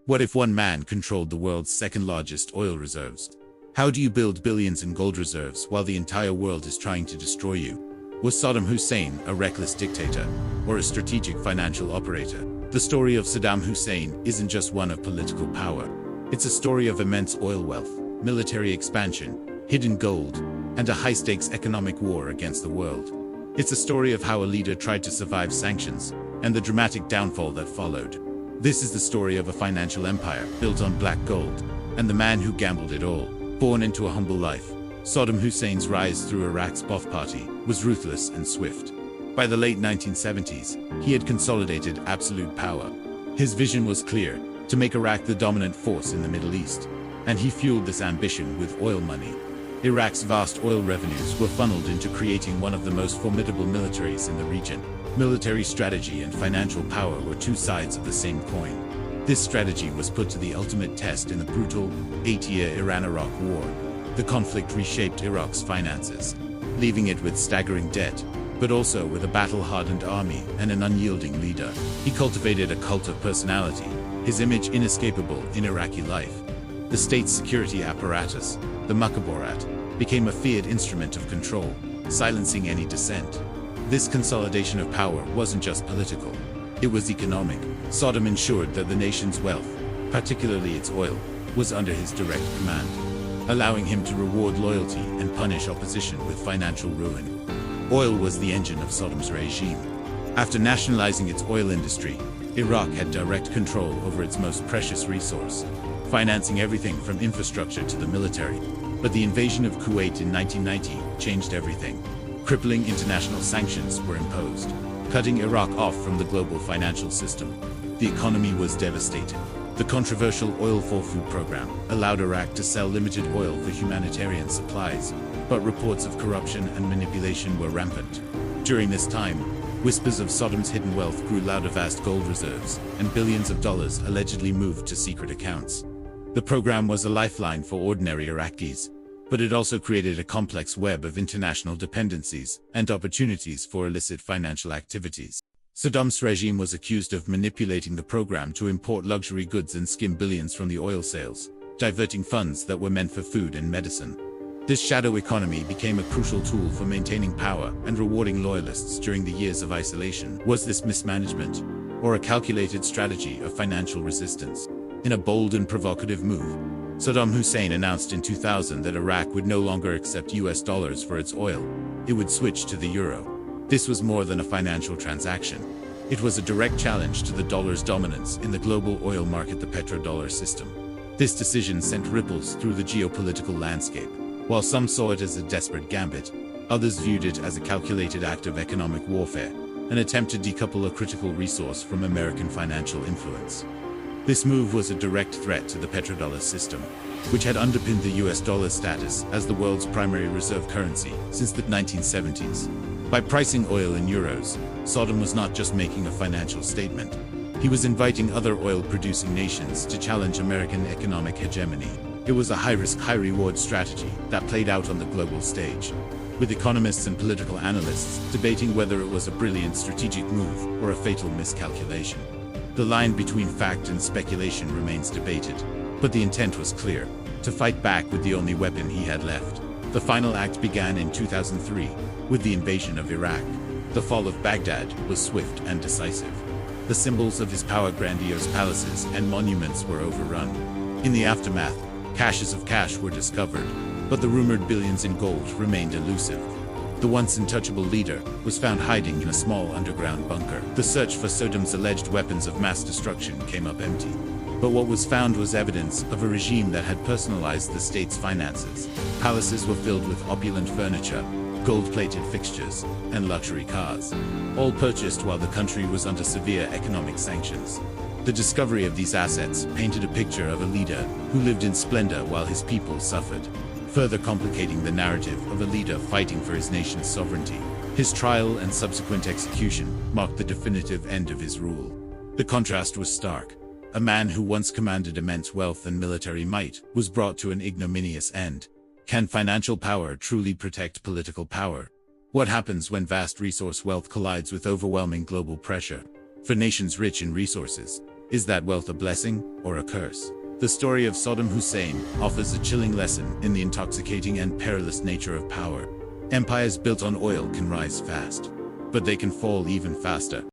What if one man controlled the world's second-largest oil reserves? How do you build billions in gold reserves while the entire world is trying to destroy you? Was Saddam Hussein a reckless dictator or a strategic financial operator? The story of Saddam Hussein isn't just one of political power. It's a story of immense oil wealth, military expansion, hidden gold, and a high-stakes economic war against the world. It's a story of how a leader tried to survive sanctions and the dramatic downfall that followed. This is the story of a financial empire built on black gold and the man who gambled it all. Born into a humble life, Saddam Hussein's rise through Iraq's Ba'ath Party was ruthless and swift. By the late 1970s, he had consolidated absolute power. His vision was clear: to make Iraq the dominant force in the Middle East. And he fueled this ambition with oil money. Iraq's vast oil revenues were funneled into creating one of the most formidable militaries in the region. Military strategy and financial power were two sides of the same coin. This strategy was put to the ultimate test in the brutal 8-year Iran-Iraq War. The conflict reshaped Iraq's finances, leaving it with staggering debt, but also with a battle-hardened army and an unyielding leader. He cultivated a cult of personality, his image inescapable in Iraqi life. The state's security apparatus, the Mukhabarat, became a feared instrument of control, silencing any dissent. This consolidation of power wasn't just political, it was economic. Saddam ensured that the nation's wealth, particularly its oil, was under his direct command, allowing him to reward loyalty and punish opposition with financial ruin. Oil was the engine of Saddam's regime. After nationalizing its oil industry, Iraq had direct control over its most precious resource, financing everything from infrastructure to the military. But the invasion of Kuwait in 1990 changed everything. Crippling international sanctions were imposed, cutting Iraq off from the global financial system. The economy was devastated. The controversial Oil for Food program allowed Iraq to sell limited oil for humanitarian supplies, but reports of corruption and manipulation were rampant. During this time, whispers of Saddam's hidden wealth grew louder. Vast gold reserves and billions of dollars allegedly moved to secret accounts. The program was a lifeline for ordinary Iraqis, but it also created a complex web of international dependencies and opportunities for illicit financial activities. Saddam's regime was accused of manipulating the program to import luxury goods and skim billions from the oil sales, diverting funds that were meant for food and medicine. This shadow economy became a crucial tool for maintaining power and rewarding loyalists during the years of isolation. Was this mismanagement, or a calculated strategy of financial resistance? In a bold and provocative move, Saddam Hussein announced in 2000 that Iraq would no longer accept US dollars for its oil. It would switch to the euro. This was more than a financial transaction. It was a direct challenge to the dollar's dominance in the global oil market, the petrodollar system. This decision sent ripples through the geopolitical landscape. While some saw it as a desperate gambit, others viewed it as a calculated act of economic warfare, an attempt to decouple a critical resource from American financial influence. This move was a direct threat to the petrodollar system, which had underpinned the US dollar's status as the world's primary reserve currency since the 1970s. By pricing oil in euros, Saddam was not just making a financial statement. He was inviting other oil-producing nations to challenge American economic hegemony. It was a high-risk, high-reward strategy that played out on the global stage, with economists and political analysts debating whether it was a brilliant strategic move or a fatal miscalculation. The line between fact and speculation remains debated, but the intent was clear: to fight back with the only weapon he had left. The final act began in 2003, with the invasion of Iraq. The fall of Baghdad was swift and decisive. The symbols of his power, grandiose palaces and monuments, were overrun. In the aftermath, caches of cash were discovered, but the rumored billions in gold remained elusive. The once untouchable leader was found hiding in a small underground bunker. The search for Saddam's alleged weapons of mass destruction came up empty. But what was found was evidence of a regime that had personalized the state's finances. Palaces were filled with opulent furniture, gold-plated fixtures, and luxury cars, all purchased while the country was under severe economic sanctions. The discovery of these assets painted a picture of a leader who lived in splendor while his people suffered, further complicating the narrative of a leader fighting for his nation's sovereignty. His trial and subsequent execution marked the definitive end of his rule. The contrast was stark. A man who once commanded immense wealth and military might was brought to an ignominious end. Can financial power truly protect political power? What happens when vast resource wealth collides with overwhelming global pressure? For nations rich in resources, Is that wealth a blessing or a curse? The story of Saddam Hussein offers a chilling lesson in the intoxicating and perilous nature of power. Empires built on oil can rise fast, but they can fall even faster.